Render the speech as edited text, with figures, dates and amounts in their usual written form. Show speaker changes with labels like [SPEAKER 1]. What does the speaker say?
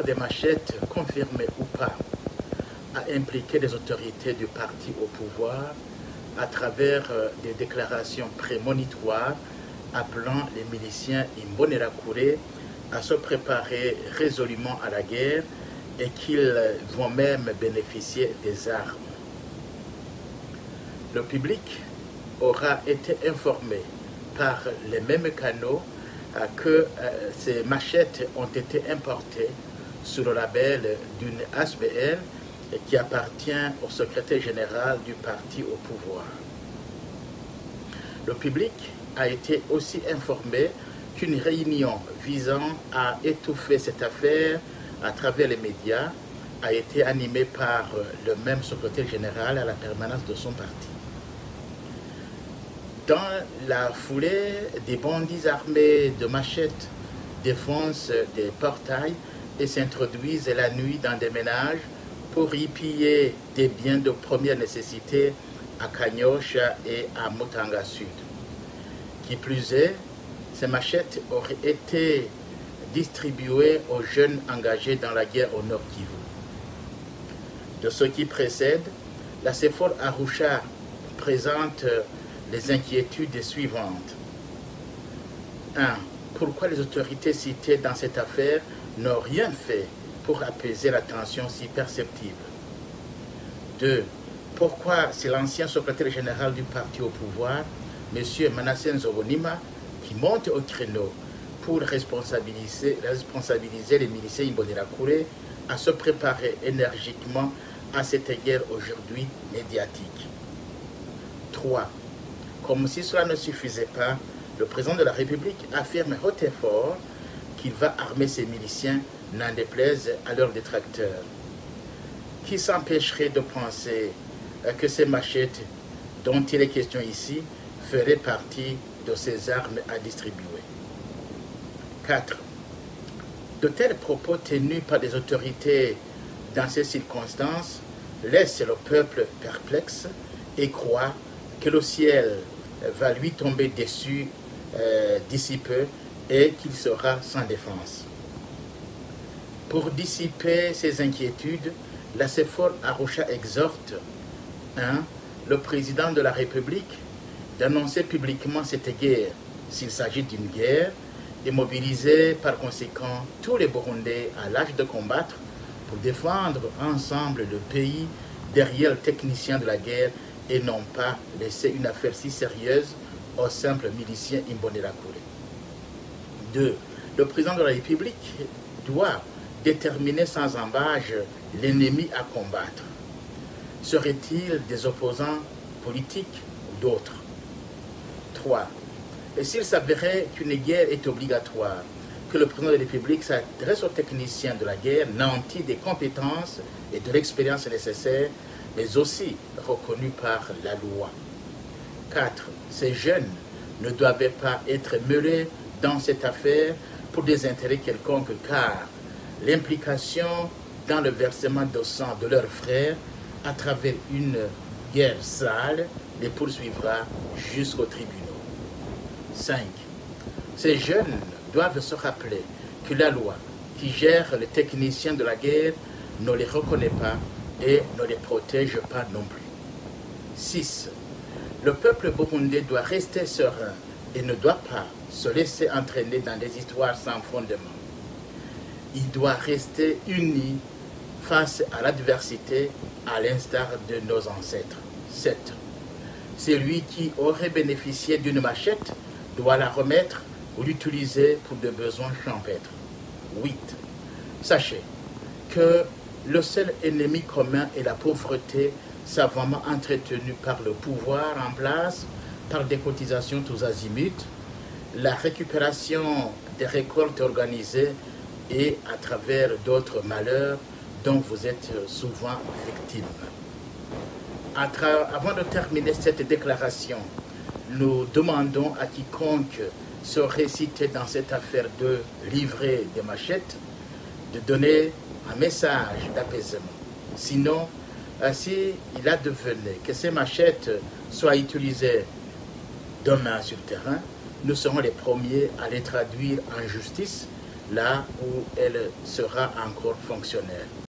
[SPEAKER 1] des machettes, confirmées ou pas, a impliqué les autorités du parti au pouvoir à travers des déclarations prémonitoires appelant les miliciens Imbonerakure à se préparer résolument à la guerre et qu'ils vont même bénéficier des armes. Le public aura été informé par les mêmes canaux que ces machettes ont été importées sous le label d'une ASBL qui appartient au secrétaire général du parti au pouvoir. Le public a été aussi informé qu'une réunion visant à étouffer cette affaire à travers les médias a été animée par le même secrétaire général à la permanence de son parti. Dans la foulée, des bandits armés de machettes défoncent des portails et s'introduisent la nuit dans des ménages pour y piller des biens de première nécessité à Kanyosha et à Mutanga Sud. Qui plus est, ces machettes auraient été distribuées aux jeunes engagés dans la guerre au Nord Kivu. De ce qui précède, la CEFOR Arusha présente les inquiétudes suivantes. 1. Pourquoi les autorités citées dans cette affaire n'ont rien fait pour apaiser la tension si perceptible? 2. Pourquoi c'est l'ancien secrétaire général du parti au pouvoir, M. Manasseh Nzobonima, qui monte au créneau pour responsabiliser les miliciens Imbonerakure à se préparer énergiquement à cette guerre aujourd'hui médiatique? 3. Comme si cela ne suffisait pas, le président de la République affirme haut et fort qu'il va armer ses miliciens, n'en déplaise à leurs détracteurs. Qui s'empêcherait de penser que ces machettes dont il est question ici feraient partie de ces armes à distribuer? 4. De tels propos tenus par des autorités dans ces circonstances laissent le peuple perplexe et croit que le ciel va lui tomber dessus d'ici peu et qu'il sera sans défense. Pour dissiper ces inquiétudes, la CEFOR Arusha exhorte 1. Le président de la République d'annoncer publiquement cette guerre, s'il s'agit d'une guerre, et mobiliser par conséquent tous les Burundais à l'âge de combattre pour défendre ensemble le pays derrière le technicien de la guerre et non pas laisser une affaire si sérieuse aux simples miliciens Imbonerakure. 2. Le président de la République doit déterminer sans embâche l'ennemi à combattre. Serait-il des opposants politiques ou d'autres? 3. Et s'il s'avérait qu'une guerre est obligatoire, que le président de la République s'adresse aux techniciens de la guerre nantis des compétences et de l'expérience nécessaires, mais aussi reconnus par la loi. 4. Ces jeunes ne doivent pas être mêlés dans cette affaire pour des intérêts quelconques, car l'implication dans le versement de sang de leurs frères à travers une guerre sale les poursuivra jusqu'aux tribunaux. 5. Ces jeunes doivent se rappeler que la loi qui gère les techniciens de la guerre ne les reconnaît pas et ne les protège pas non plus. 6. Le peuple burundais doit rester serein et ne doit pas se laisser entraîner dans des histoires sans fondement. Il doit rester uni face à l'adversité, à l'instar de nos ancêtres. 7. Celui qui aurait bénéficié d'une machette doit la remettre ou l'utiliser pour des besoins champêtres. 8. Sachez que le seul ennemi commun est la pauvreté savamment entretenue par le pouvoir en place, par des cotisations tous azimuts, la récupération des récoltes organisées et à travers d'autres malheurs dont vous êtes souvent victimes. Avant de terminer cette déclaration, nous demandons à quiconque serait cité dans cette affaire de livrer des machettes de donner un message d'apaisement. Sinon, s'il advenait que ces machettes soient utilisées demain sur le terrain, nous serons les premiers à les traduire en justice là où elle sera encore fonctionnelle.